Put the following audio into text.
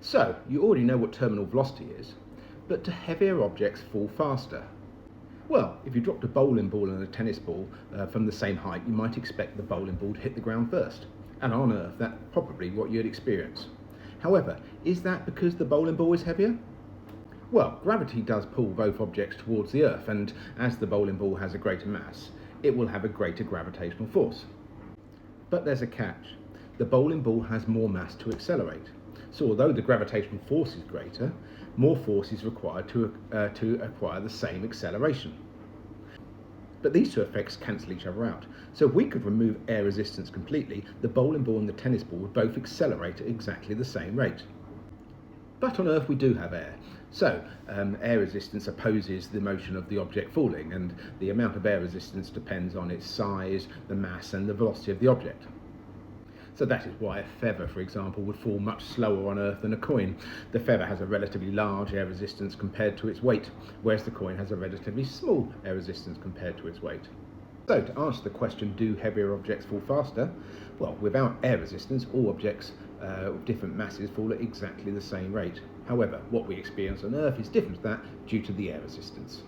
So, you already know what terminal velocity is, but do heavier objects fall faster? Well, if you dropped a bowling ball and a tennis ball from the same height, you might expect the bowling ball to hit the ground first. And on Earth, that's probably what you'd experience. However, is that because the bowling ball is heavier? Well, gravity does pull both objects towards the Earth, and as the bowling ball has a greater mass, it will have a greater gravitational force. But there's a catch. The bowling ball has more mass to accelerate. So although the gravitational force is greater, more force is required to acquire the same acceleration. But these two effects cancel each other out. So if we could remove air resistance completely, the bowling ball and the tennis ball would both accelerate at exactly the same rate. But on Earth we do have air. So air resistance opposes the motion of the object falling, and the amount of air resistance depends on its size, the mass and the velocity of the object. So that is why a feather, for example, would fall much slower on Earth than a coin. The feather has a relatively large air resistance compared to its weight, whereas the coin has a relatively small air resistance compared to its weight. So to answer the question, do heavier objects fall faster? Well, without air resistance, all objects of different masses fall at exactly the same rate. However, what we experience on Earth is different to that due to the air resistance.